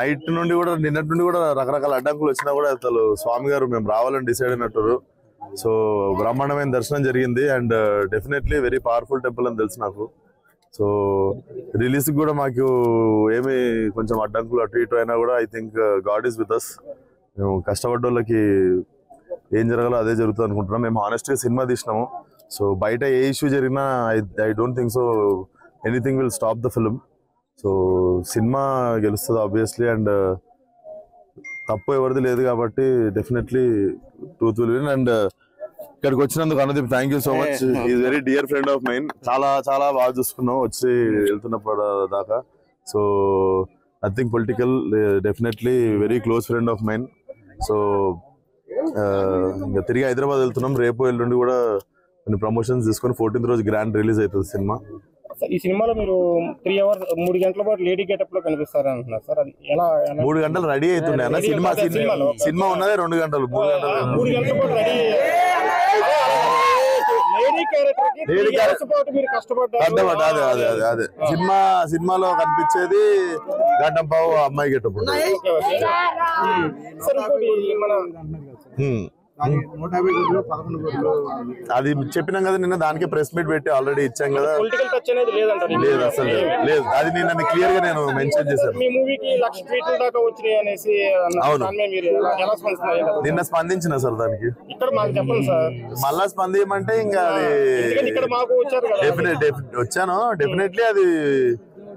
Night నుండి కూడా నిన్నటి నుండి కూడా రకరకాల అడ్డంకులు వచ్చినా కూడా అసలు స్వామి గారు మేము రావాలని డిసైడ్ అయినట్టు. సో బ్రహ్మాండమైన దర్శనం జరిగింది and definitely very powerful temple అని తెలుసు నాకు. సో రిలీజ్ కూడా మాకు ఏమి కొంచెం అడ్డంకులు అటు ఇటు అయినా కూడా I think God is with us. మేము కష్టపడ్డ వాళ్ళకి ఏం జరగాలో అదే జరుగుతుంది అనుకుంటున్నాం. మేము హానెస్ట్గా సినిమా తీసినాము. సో బయట ఏ ఇష్యూ జరిగినా I don't think so anything will stop the film. So cinema గెలుస్తుంది ఆబ్వియస్లీ అండ్ తప్పు ఎవరిది లేదు కాబట్టి definitely truth will win. And ఇక్కడికి వచ్చినందుకు Anudeep thank you so much. Is very dear friend of mine. చాలా చాలా బాగా చూసుకున్నాం వచ్చి వెళ్తున్నప్పుడు దాకా. So nothing political, definitely very close friend of mine. So ఇంకా తిరిగి హైదరాబాద్ వెళ్తున్నాం. రేపు ఎల్లుండి కూడా కొన్ని ప్రమోషన్స్ తీసుకొని 14th రోజు గ్రాండ్ రిలీజ్ అవుతుంది సినిమా. ఈ సినిమాలో మీరు 3 hours 3 గంటల పాటు లేడీ గెటప్ లో కనిపిస్తారు అంటున్నారు సార్. అది ఎలా 3 గంటలు రెడీ అవుతుండే అన్న. సినిమా ఉన్నదే 2 గంటలు. 3 గంటల పాటు రెడీ లేడీ క్యారెక్టర్ మీరు కష్టపడ్డారు. అదే సినిమాలో కనిపించేది గంటం పావు అమ్మాయి గెటప్. అది చెప్పినాం కదా నిన్న, దానికే ప్రెస్ మీట్ పెట్టి ఆల్రెడీ ఇచ్చాం కదా. లేదు అసలు లేదు, అది నిన్న క్లియర్ గా నేను మెన్షన్ చేశాను. అవును నిన్న స్పందించిన సార్ దానికి. మళ్ళా స్పందించమంటే ఇంకా అది వచ్చాను. డెఫినెట్లీ అది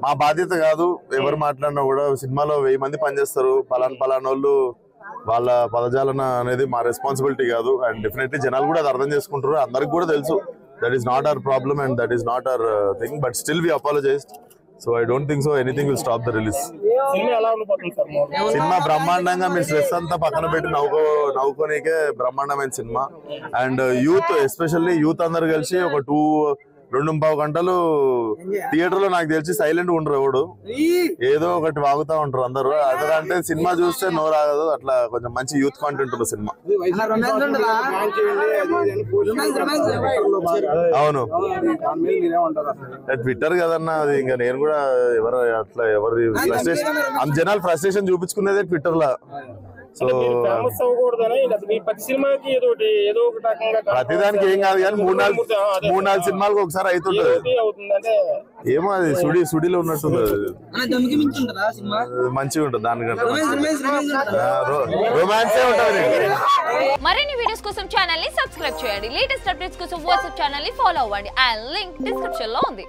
మా బాధ్యత కాదు. ఎవరు మాట్లాడినా కూడా సినిమాలో 1000 మంది పనిచేస్తారు. పలానా వాళ్ళు వాళ్ళ పదజాలన అనేది మా రెస్పాన్సిబిలిటీ కాదు. అండ్ డెఫినెట్లీ జనాలు కూడా అది అర్థం చేసుకుంటారు. అందరికి కూడా తెలుసు that is not our problem and that is not our thing. But still we apologized. So I don't think so anything will stop the release. Cinema బ్రహ్మాండంగా మీ స్ట్రెస్ అంతా పక్కన పెట్టి నవ్వుకోనికే బ్రహ్మాండమైన cinema. And youth especially youth అందరు కలిసి ఒక 2.25 గంటలు థియేటర్ లో నాకు తెలిసి సైలెంట్ గా ఉండరు. ఎవడు ఏదో ఒకటి వాగుతా ఉంటారు అందరు. అదంటే సినిమా చూస్తే నోరాగదు. అట్లా కొంచెం మంచి యూత్ కాంటెంట్ ఉన్న సినిమా. అవును ట్విట్టర్ కదన్నా అది. ఇంకా నేను కూడా ఎవరి ఫ్రస్ట్రేషన్ జనాలు ఫ్రస్ట్రేషన్ చూపించుకునేదే ట్విట్టర్ లో. సో ప్రతిదానికి ఏం కాదు కానీ 3-4 సినిమాలకు ఒకసారి అవుతుంటది. ఏమో అది సుడిలో ఉన్నట్టుంది. మంచిగా ఉంటుంది దానికంటే. రొమాన్సే ఉంటుంది. మరిన్ని వీడియోస్ కోసం ఛానల్ ని సబ్స్క్రైబ్ చేయండి. లేటెస్ట్ అప్డేట్స్ కోసం వాట్సాప్ ఛానల్ ని ఫాలో అవ్వండి. అండ్ లింక్ డిస్క్రిప్షన్ లో ఉంది.